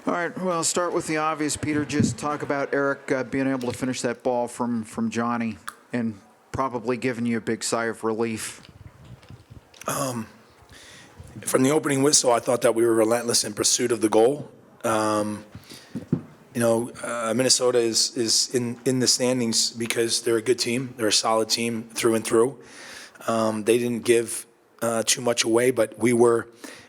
All right, well, I'll start with the obvious, Peter. Just talk about Eric being able to finish that ball from Johnny and probably giving you a big sigh of relief. From the opening whistle, I thought that we were relentless in pursuit of the goal. Minnesota is in the standings because they're a good team. They're a solid team through and through. They didn't give too much away, but we were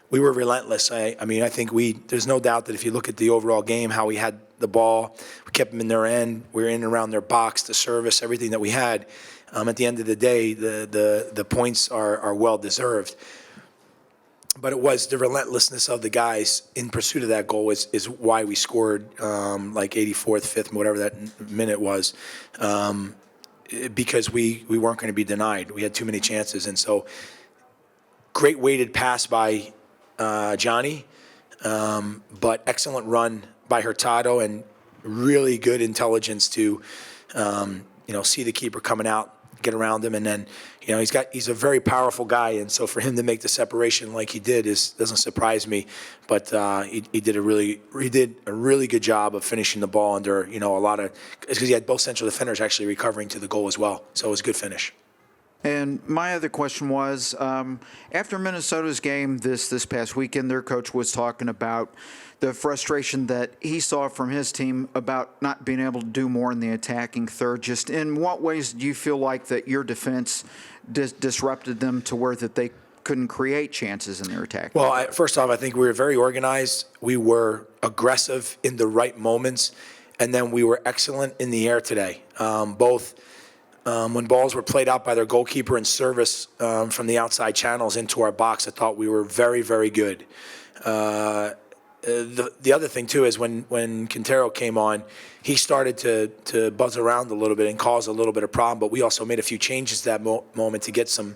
relentless. I think there's no doubt that if you look at the overall game, how we had the ball, we kept them in their end, we were in and around their box, the service, everything that we had. At the end of the day, the points are well deserved. But it was the relentlessness of the guys in pursuit of that goal is why we scored like 84th, 5th, whatever that minute was, because we weren't going to be denied. We had too many chances. And so great weighted pass by Johnny, but excellent run by Hurtado and really good intelligence to see the keeper coming out, get around him, and then he's a very powerful guy, and so for him to make the separation like he did doesn't surprise me. But he did a really good job of finishing the ball under a lot of, because he had both central defenders actually recovering to the goal as well. So it was a good finish. And my other question was, after Minnesota's game this past weekend, their coach was talking about the frustration that he saw from his team about not being able to do more in the attacking third. Just in what ways do you feel like that your defense disrupted them to where that they couldn't create chances in their attack? Well, first off, I think we were very organized. We were aggressive in the right moments, and then we were excellent in the air today. When balls were played out by their goalkeeper in service from the outside channels into our box, I thought we were very, very good. The other thing, too, is when Quintero came on, he started to buzz around a little bit and cause a little bit of problem, but we also made a few changes that moment to get some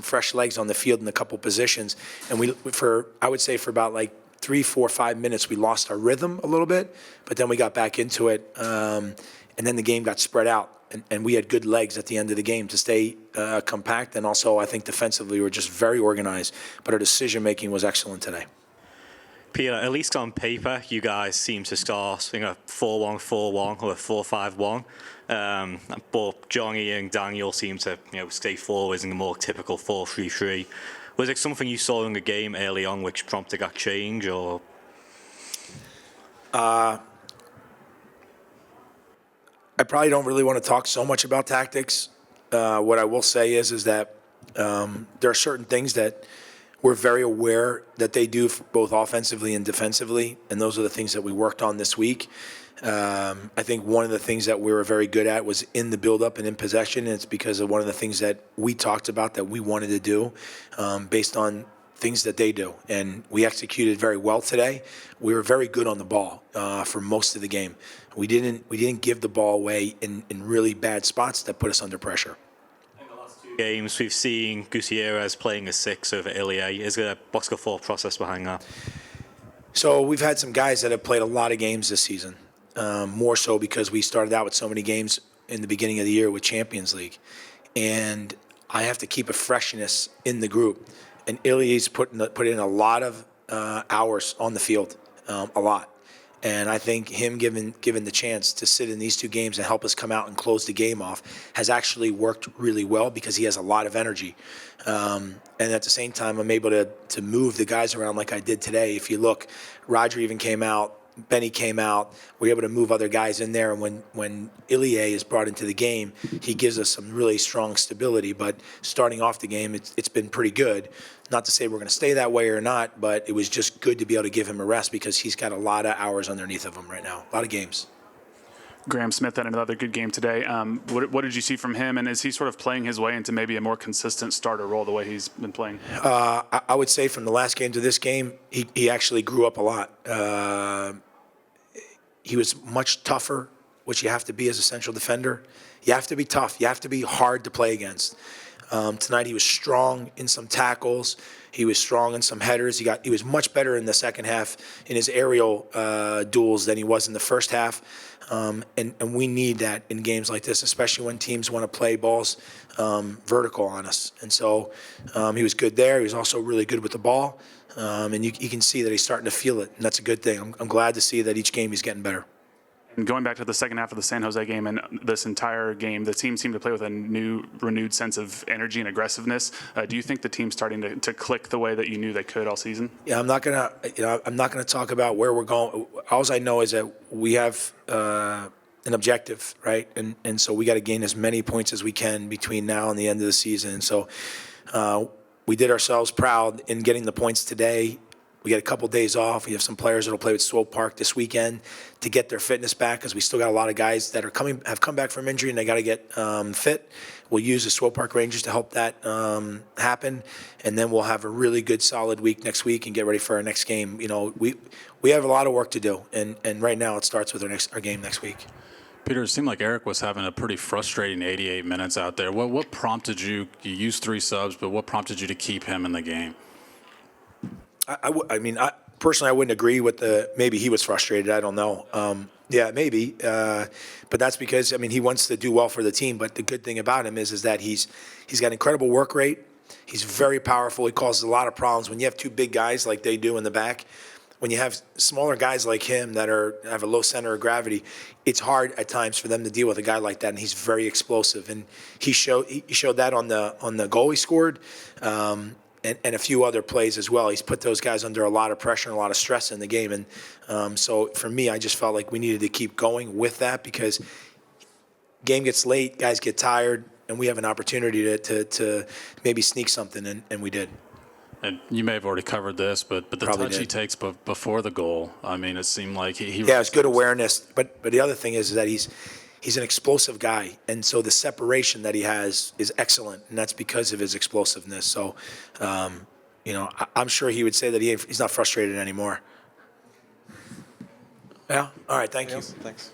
fresh legs on the field in a couple positions. And I would say for about like 3, 4, 5 minutes, we lost our rhythm a little bit, but then we got back into it, and then the game got spread out. And we had good legs at the end of the game to stay compact, and also I think defensively we were just very organized, but our decision-making was excellent today. Peter, at least on paper, you guys seem to start 4-1-4-1 or 4-5-1. But Johnny and Daniel seem to stay forwards in a more typical 4-3-3. Was it something you saw in the game early on which prompted that change, or? I probably don't really want to talk so much about tactics. What I will say is that there are certain things that we're very aware that they do both offensively and defensively, and those are the things that we worked on this week. I think one of the things that we were very good at was in the build-up and in possession, and it's because of one of the things that we talked about that we wanted to do based on things that they do, and we executed very well today. We were very good on the ball for most of the game. We didn't give the ball away in really bad spots that put us under pressure. In the last 2 games, we've seen Gutierrez playing a 6 over Ilya. Is there what's the thought process behind that? So we've had some guys that have played a lot of games this season, more so because we started out with so many games in the beginning of the year with Champions League, and I have to keep a freshness in the group. And Ilya's put in a lot of hours on the field, a lot. And I think him given the chance to sit in these 2 games and help us come out and close the game off has actually worked really well because he has a lot of energy. And at the same time, I'm able to move the guys around like I did today. If you look, Roger even came out. Benny came out. We were able to move other guys in there. And when Ilya is brought into the game, he gives us some really strong stability. But starting off the game, it's been pretty good. Not to say we're going to stay that way or not, but it was just good to be able to give him a rest because he's got a lot of hours underneath of him right now, a lot of games. Graham Smith had another good game today. What did you see from him, and is he sort of playing his way into maybe a more consistent starter role the way he's been playing? I would say from the last game to this game, he actually grew up a lot. He was much tougher, which you have to be as a central defender. You have to be tough. You have to be hard to play against. Tonight he was strong in some tackles. He was strong in some headers. He was much better in the second half in his aerial duels than he was in the first half. And we need that in games like this, especially when teams want to play balls vertical on us. And so he was good there. He was also really good with the ball. And you can see that he's starting to feel it, and that's a good thing. I'm glad to see that each game he's getting better. And going back to the second half of the San Jose game and this entire game, the team seemed to play with a renewed sense of energy and aggressiveness. Do you think the team's starting to click the way that you knew they could all season? Yeah, I'm not gonna talk about where we're going. All I know is that we have an objective, right? And so we got to gain as many points as we can between now and the end of the season. And so we did ourselves proud in getting the points today. We got a couple days off. We have some players that will play with Swope Park this weekend to get their fitness back, because we still got a lot of guys that have come back from injury and they got to get fit. We'll use the Swope Park Rangers to help that happen, and then we'll have a really good, solid week next week and get ready for our next game. You know, we have a lot of work to do, and right now it starts with our game next week. Peter, it seemed like Eric was having a pretty frustrating 88 minutes out there. What prompted you? You used 3 subs, but what prompted you to keep him in the game? I mean, personally, I wouldn't agree with maybe he was frustrated. I don't know. Yeah, maybe. But that's because, I mean, he wants to do well for the team. But the good thing about him is that he's got incredible work rate. He's very powerful. He causes a lot of problems. When you have 2 big guys like they do in the back, when you have smaller guys like him that have a low center of gravity, it's hard at times for them to deal with a guy like that. And he's very explosive. And he showed that on the goal he scored. And a few other plays as well. He's put those guys under a lot of pressure and a lot of stress in the game. And so for me, I just felt like we needed to keep going with that, because game gets late, guys get tired, and we have an opportunity to maybe sneak something, and we did. And you may have already covered this, but the Probably touch he did. takes before the goal, I mean, it seemed like he Yeah, it's good awareness. But the other thing is that he's an explosive guy, and so the separation that he has is excellent, and that's because of his explosiveness. So, you know, I'm sure he would say that he's not frustrated anymore. Yeah. All right. Thank you. Thanks.